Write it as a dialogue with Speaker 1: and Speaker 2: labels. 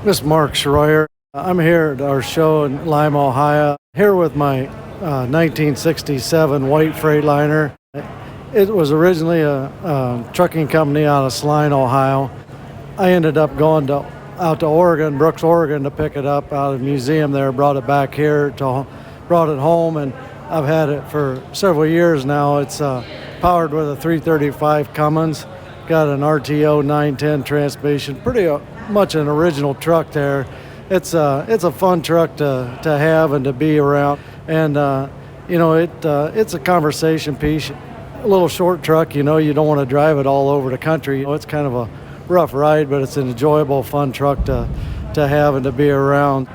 Speaker 1: This is Mark Schroyer. I'm here at our show in Lima, Ohio, here with my 1967 white Freightliner. It was originally a trucking company out of Saline, Ohio. I ended up going out to Oregon, Brooks, Oregon, to pick it up out of the museum there, brought it back here, brought it home, and I've had it for several years now. It's powered with a 335 Cummins, got an RTO 910 transmission, pretty much an original truck there. It's a fun truck to have and to be around, and it's a conversation piece. A little short truck, you don't want to drive it all over the country. It's kind of a rough ride, but it's an enjoyable, fun truck to have and to be around.